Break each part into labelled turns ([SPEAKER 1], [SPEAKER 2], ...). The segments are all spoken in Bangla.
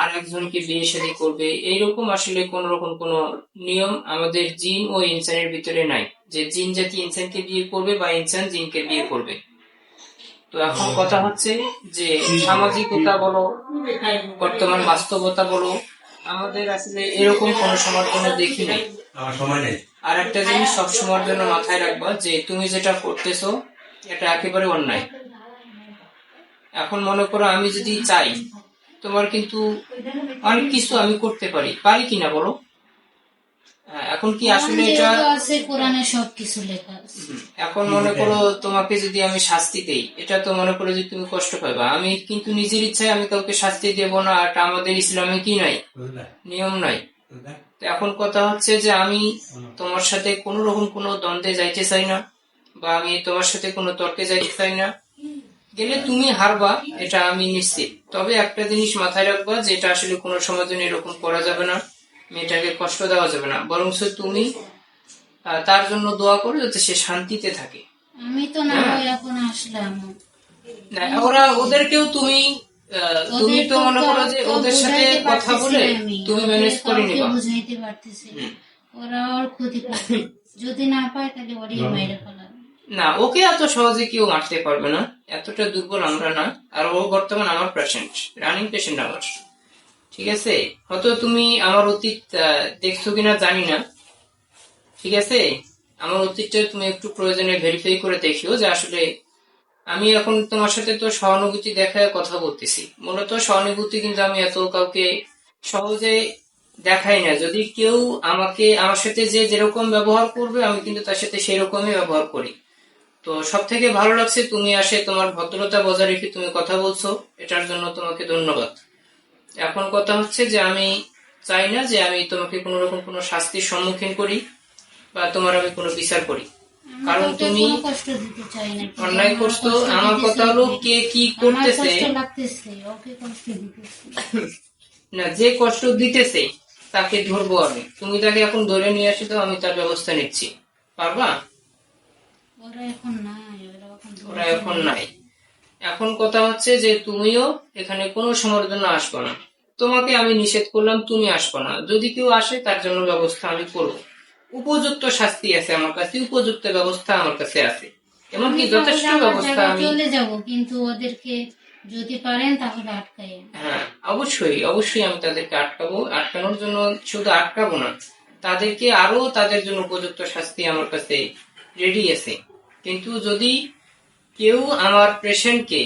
[SPEAKER 1] আর একজনকে বিয়ে শাদী করবে, এইরকম আসলে কোন রকম কোন নিয়ম আমাদের জিন ও ইনসানের ভিতরে নাই যে জিন জাতি ইনসানকে বিয়ে করবে বা ইনসান জিনকে বিয়ে করবে। তো এখন কথা হচ্ছে যে সামাজিকতা বলো, বর্তমান বাস্তবতা বলো, আমাদের আসলে এরকম কোন সমর্থন দেখি নাই। আর একটা জিনিস সবসময়ের জন্য মাথায় রাখবা যে তুমি যেটা করতেছো এটা একেবারে অন্যায়। এখন মনে করো আমি যদি চাই, তোমার কিন্তু অনেক কিছু আমি করতে পারি, পারি কিনা বলো? এখন কি আসলে এটা
[SPEAKER 2] আছে কোরআনে সবকিছু লেখা আছে।
[SPEAKER 1] এখন মনে করো তোমাকে যদি আমি শাস্তি দেই, এটা তো মনে করো যে তুমি কষ্ট পাবা, আমি কিন্তু নিজের ইচ্ছায় আমি কাউকে শাস্তি দেব না, এটা আমাদের ইসলামে কি নাই, নিয়ম নাই। তো এখন কথা হচ্ছে যে আমি তোমার সাথে কোনো রকম কোনো দ্বন্দ্বে যাইতে চাই না, বা আমি তোমার সাথে কোনো তর্কে যাইতে চাই না। গেলে তুমি হারবা, এটা আমি নিশ্চিত। তবে একটা জিনিস মাথায় রাখবা যে এটা আসলে কোনো সময় জন্য এরকম করা যাবে না, মেয়েটাকে কষ্ট দেওয়া যাবে না, বরং তুমি তার জন্য দোয়া করো যাতে সে শান্তিতে থাকে।
[SPEAKER 2] আমি তো না হয় এখন আসলাম,
[SPEAKER 1] ওরা ওদেরকেও তুমি তুমি তো মনে করো যে ওদের সাথে কথা বলে তুমি ম্যানেজ করে নিবা,
[SPEAKER 2] বুঝাইতে পারতেছি। ওরা ওর ক্ষতি করবে, যদি না পায় তাহলে ওরই মেরে ফেলাবে।
[SPEAKER 1] না, ওকে এত সহজে কেউ মারতে পারবে না, এতটা দুর্বল আমরা না। আর ও বর্তমান আমার পেশেন্ট, রানিং পেশেন্ট আমার। ঠিক আছে, হয়তো তুমি আমার অতীত দেখছো কিনা জানি না, ঠিক আছে? আমার অতীতটা তুমি একটু প্রয়োজনে ভেরিফাই করে দেখিও যে আসলে আমি এখন তোমার সাথে তো সহানুভূতি দেখায় কথা বলতেছি। মূলত সহানুভূতি কিন্তু আমি এত কাউকে সহজে দেখাই না। যদি কেউ আমার সাথে যে যেরকম ব্যবহার করবে আমি কিন্তু তার সাথে সেই রকমই ব্যবহার করি। তো সব থেকে ভালো লাগছে তুমি আসে তোমার ভদ্রতা বজায় রেখে তুমি কথা বলছো, এটার জন্য তোমাকে ধন্যবাদ। এখন কথা হচ্ছে যে আমি চাই না যে আমি তোমাকে কোনো রকম কোনো শাস্তির সম্মুখীন করি বা তোমার আমি কোনো বিচার করি, কারণ তুমি অন্যায় করছো। আমার কথা হলো কে কি করতেছে না, যে কষ্ট দিতেছে তাকে ধরবো আমি, তুমি তাকে এখন ধরে নিয়ে আসি তো আমি তার ব্যবস্থা নিচ্ছি, পারবা? ওরা এখন নাই। এখন কথা হচ্ছে যে তুমিও এখানে কোনো সময়ের জন্য আসবে না, তোমাকে আমি নিষেধ করলাম তুমি আসবে না। যদি কেউ আসে তার জন্য ব্যবস্থা আমি করবো, উপযুক্ত শাস্তি আছে আমার কাছে, উপযুক্ত ব্যবস্থা আমার কাছে আছে, এমনকি যথেষ্ট ব্যবস্থা আমি
[SPEAKER 2] চলে যাব, কিন্তু ওদেরকে যদি পারেন তাহলে আটকায়।
[SPEAKER 1] হ্যাঁ, অবশ্যই অবশ্যই আমি তাদেরকে আটকাবো। আটকানোর জন্য শুধু আটকাবো না, তাদেরকে আরো তাদের জন্য উপযুক্ত শাস্তি আমার কাছে রেডি আছে। কিন্তু যদি কেউ আমার পেশেন্টকে,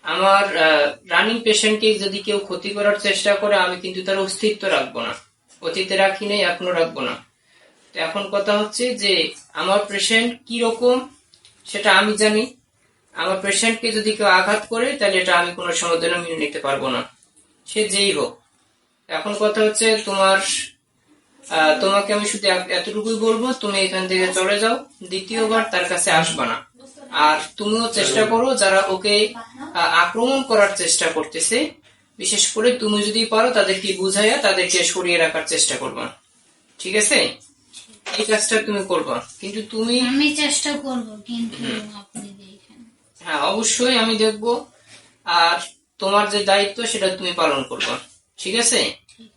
[SPEAKER 1] আমার রানিং পেশেন্টকে যদি কেউ ক্ষতি করার চেষ্টা করে, আমি কিন্তু তার অস্তিত্ব রাখবো না, অতীতে রাখি নাই, এখনো রাখবো না। তো এখন কথা হচ্ছে যে আমার পেশেন্ট কি রকম সেটা আমি জানি। আমার পেশেন্টকে যদি কেউ আঘাত করে তাহলে এটা আমি কোনো সময় জন্য মেনে নিতে পারবো না, সে যেই হোক। এখন কথা হচ্ছে তোমাকে আমি শুধু এতটুকুই বলবো, তুমি এখান থেকে চলে যাও, দ্বিতীয়বার তার কাছে আসবা না। আর তুমিও চেষ্টা করো যারা ওকে আক্রমণ করার চেষ্টা করতেছে, বিশেষ করে তুমি যদি পারো তাদেরকে বুঝাইয়া তাদেরকে সরিয়ে রাখার চেষ্টা করবা, ঠিক আছে? এই কাজটা তুমি করবা, কিন্তু
[SPEAKER 2] আমি চেষ্টা করব, কিন্তু আপনি দেখেন।
[SPEAKER 1] হ্যাঁ, অবশ্যই আমি দেখবো। আর তোমার যে দায়িত্ব সেটা তুমি পালন করবা, ঠিক আছে?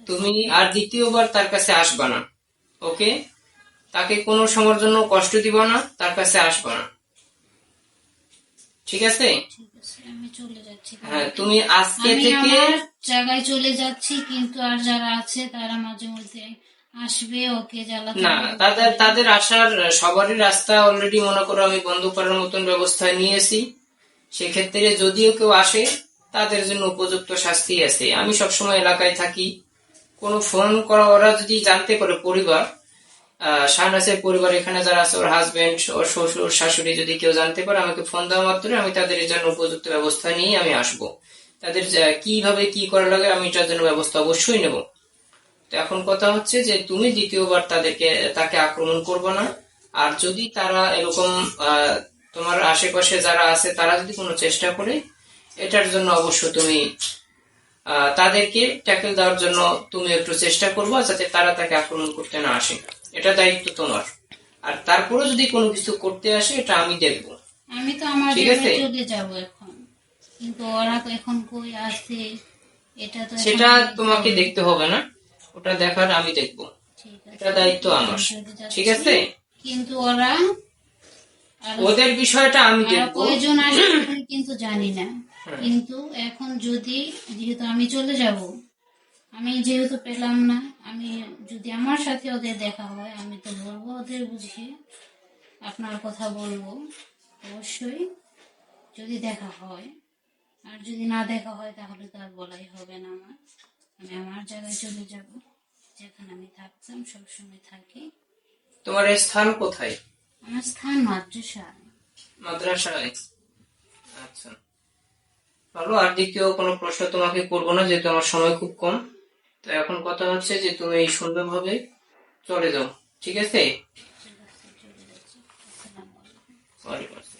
[SPEAKER 1] তুমি আর দ্বিতীয়বার তার কাছে আসবা না, ওকে? তাকে কোনো সময়ের জন্য কষ্ট দিবা না, তার কাছে আসবা না, ঠিক আছে?
[SPEAKER 2] আমি চলে যাচ্ছি।
[SPEAKER 1] হ্যাঁ, তুমি আজকে থেকে
[SPEAKER 2] জায়গায় চলে যাচ্ছি, কিন্তু আর যারা আছে তারা মাঝে মধ্যে আসবে, ওকে জ্বালাতে
[SPEAKER 1] না, তাদের আসার সবারই রাস্তা অলরেডি মনে করো আমি বন্ধ করার মতন ব্যবস্থা নিয়েছি। সেক্ষেত্রে যদিও কেউ আসে তাদের জন্য উপযুক্ত শাস্তি আছে। আমি সবসময় এলাকায় থাকি, কোনো ফোন করা ওরা যদি জানতে পারে, পরিবার শাহনাজের পরিবার এখানে যারা আছে, ওর হাজবেন্ড, ওর শ্বশুর শাশুড়ি যদি কেউ জানতে পারে, আমাকে ফোন দেওয়া মাত্র আমি তাদের জন্য উপযুক্ত ব্যবস্থা নিয়ে আমি আসব। তাদের কিভাবে কি করা লাগে আমি এটার জন্য ব্যবস্থা অবশ্যই নেব। তো এখন কথা হচ্ছে যে তুমি দ্বিতীয়বার তাকে আক্রমণ করবে না। আর যদি তারা এরকম তোমার আশেপাশে যারা আছে তারা যদি কোনো চেষ্টা করে, এটার জন্য অবশ্য তুমি তাদেরকে ট্যাকেল দেওয়ার জন্য তুমি একটু চেষ্টা করবা যাতে তারা তাকে আক্রমণ করতে না আসে, এটা দায়িত্ব তোমার। আর তারপরে যদি কোনো কিছু করতে আসে এটা আমি দেখবো,
[SPEAKER 2] আমি তো আমার
[SPEAKER 1] ঠিক আছে?
[SPEAKER 2] চলে যাব এখন, কিন্তু ওরা তো এখন কই আছে এটা তো
[SPEAKER 1] সেটা
[SPEAKER 2] এখন
[SPEAKER 1] তোমাকে দেখতে হবে না, ওটা দেখার আমি দেখবো,
[SPEAKER 2] ঠিক আছে।
[SPEAKER 1] এটা দায়িত্ব আমার।
[SPEAKER 2] চলে যাচ্ছি।
[SPEAKER 1] ঠিক আছে,
[SPEAKER 2] কিন্তু ওরা আরো
[SPEAKER 1] ওদের বিষয়টা আমি
[SPEAKER 2] আরো
[SPEAKER 1] দেখবো।
[SPEAKER 2] কয়জন আসবে আমি কিন্তু জানি না।
[SPEAKER 1] হুম।
[SPEAKER 2] কিন্তু এখন যদি যেহেতু আমি চলে যাব, আমি যেহেতু পেলাম না, আমি যদি আমার সাথে ওদের দেখা হয় আমি তো বলবো ওদের বুঝিয়ে, আপনার কথা বলবো অবশ্যই যদি দেখা হয়। আর যদি না দেখা হয় তাহলে তো আর বলাই হবে না আমার। আমি আমার জায়গায় চলে যাব, যেখানে আমি থাকতাম, সবসময় থাকি।
[SPEAKER 1] তোমার এই স্থান কোথায়?
[SPEAKER 2] আমার স্থান মাদ্রাসায়।
[SPEAKER 1] মাদ্রাসায়। আচ্ছা, ভালো। আর দ্বিতীয় কোনো প্রশ্ন তোমাকে করবো না, যেহেতু আমার সময় খুব কম। তো এখন কথা হচ্ছে যে তুমি সুন্দরভাবে চলে যাও। ঠিক আছে।
[SPEAKER 2] ঠিক আছে, চলে যাচ্ছি। আসসালামু আলাইকুম।
[SPEAKER 1] ওয়ালাইকুম আসসালাম।